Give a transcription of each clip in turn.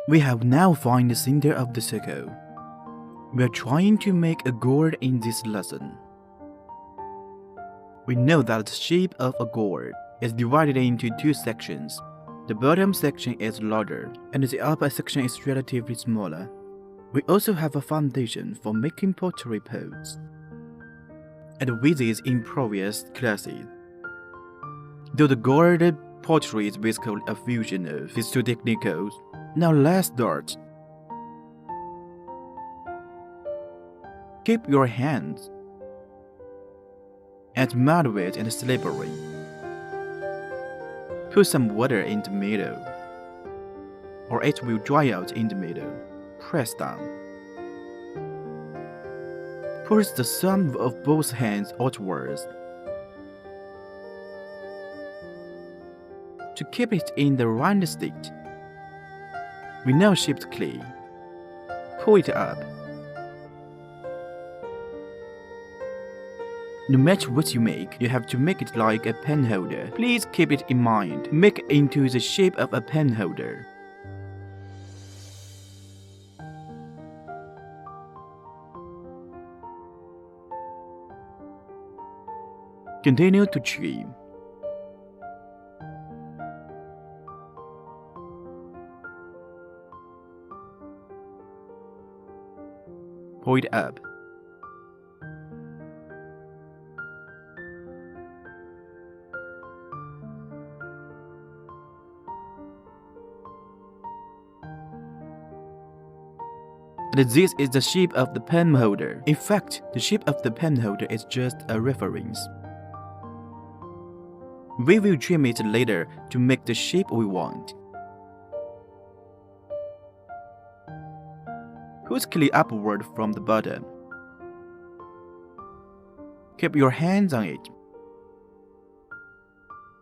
We have now found the center of the circle. We are trying to make a gourd in this lesson. We know that the shape of a gourd is divided into two sections. The bottom section is larger, and the upper section is relatively smaller. We also have a foundation for making pottery pots. And with these in previous classes, though the gourd pottery is basically a fusion of these two techniques, now let's start. Keep your hands and moderate and slippery. Put some water in the middle, or it will dry out in the middle. Press down. Push the thumb of both hands outwards to keep it in the round state. We now shift clay. Pull it up. No matter what you make, you have to make it like a pen holder. Please keep it in mind. Make it into the shape of a pen holder. Continue to trim. Pull it up. And this is the shape of the pen holder. In fact, the shape of the pen holder is just a reference. We will trim it later to make the shape we want. Push clay upward from the bottom. Keep your hands on it.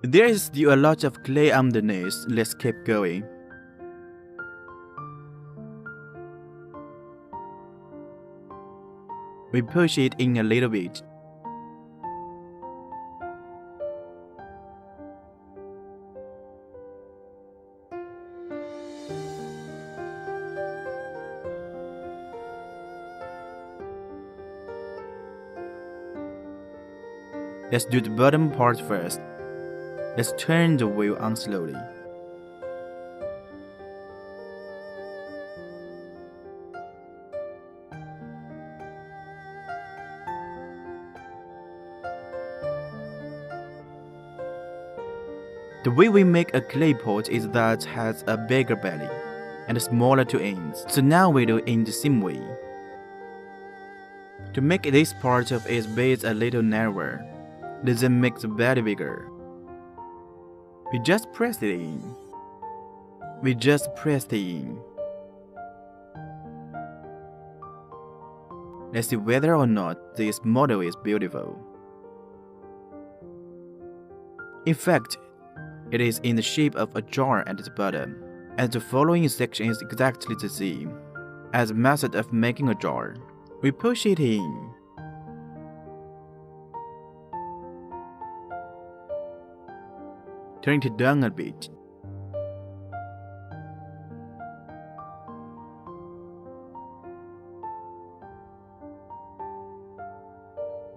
There is still a lot of clay underneath. Let's keep going. We push it in a little bit. Let's do the bottom part first. Let's turn the wheel on slowly. The way we make a clay pot is that it has a bigger belly and smaller two ends. So now we do it in the same way. To make this part of its base a little narrower, then make the belly bigger. We just press it in. We just pressed it in. Let's see whether or not this model is beautiful. In fact, it is in the shape of a jar at the bottom, and the following section is exactly the same. As a method of making a jar, we push it in. Turn it down a bit.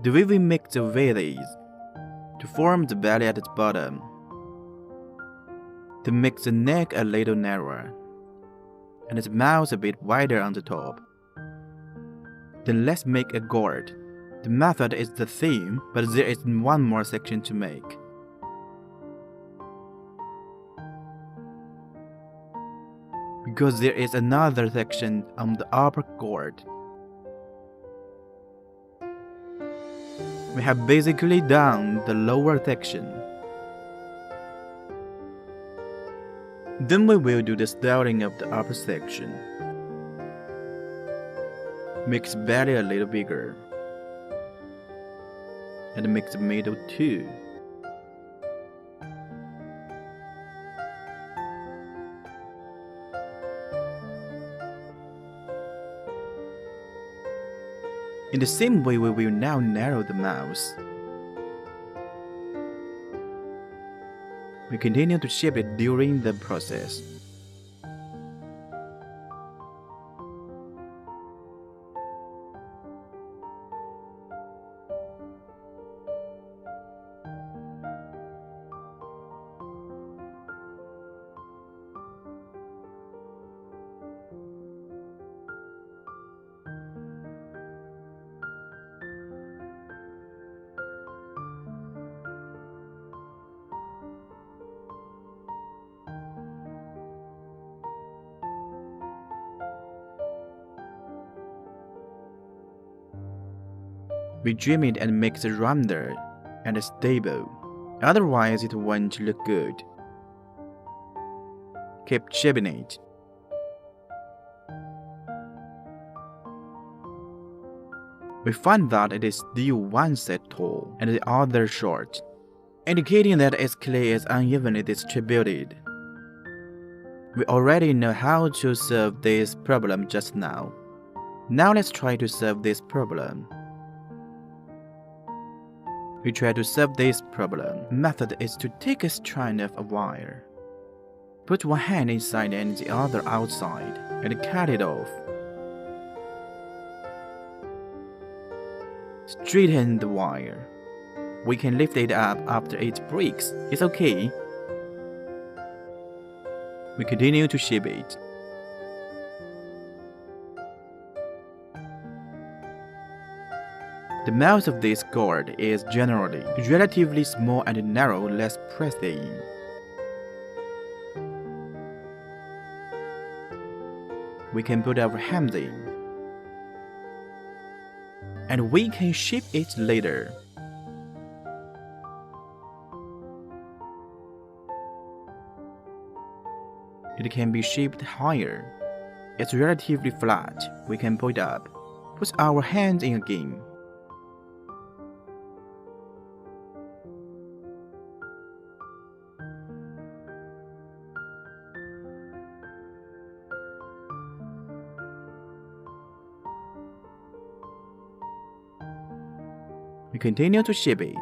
The way we make the veil is to form the belly at the bottom, to make the neck a little narrower, and the mouth a bit wider on the top. Then let's make a gourd. The method is the same, but there is one more section to make. Because there is another section on the upper gourd. We have basically done the lower section. Then we will do the styling of the upper section. Make the belly a little bigger. And make the middle too. In the same way, we will now narrow the mouth. We continue to shape it during the process. We trim it and make it rounder and stable, otherwise it won't look good. Keep shaping it. We find that it is still one set tall and the other short, indicating that its clay is unevenly distributed. We already know how to solve this problem just now. Now let's try to solve this problem. We try to solve this problem. Method is to take a strand of a wire, put one hand inside and the other outside, and cut it off. Straighten the wire. We can lift it up after it breaks. It's okay. We continue to shape it. The mouth of this gourd is generally relatively small and narrow, less pressed in. We can put our hands in, and we can shape it later. It can be shaped higher. It's relatively flat. We can pull it up, put our hands in again. We continue to shape it.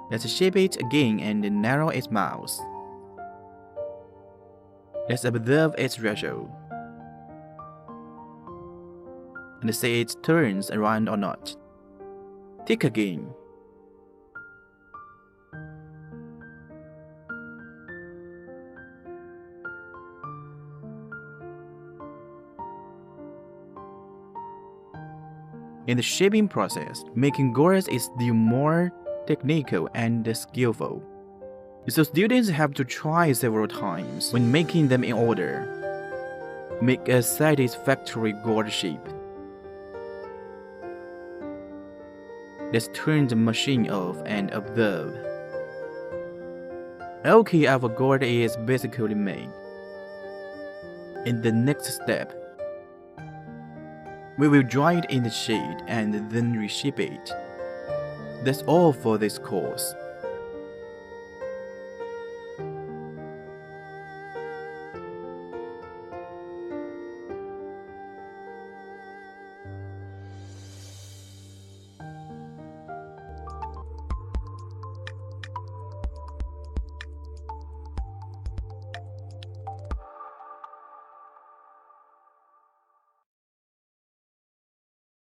Let's shape it again and narrow its mouth. Let's observe its ratio and see it turns around or not. Tick again. In the shaping process, making gourds is still more technical and skillful. So students have to try several times when making them in order. Make a satisfactory gourd shape. Let's turn the machine off and observe. Okay, our gourd is basically made. In the next step, we will dry it in the shade and then reshape it. That's all for this course.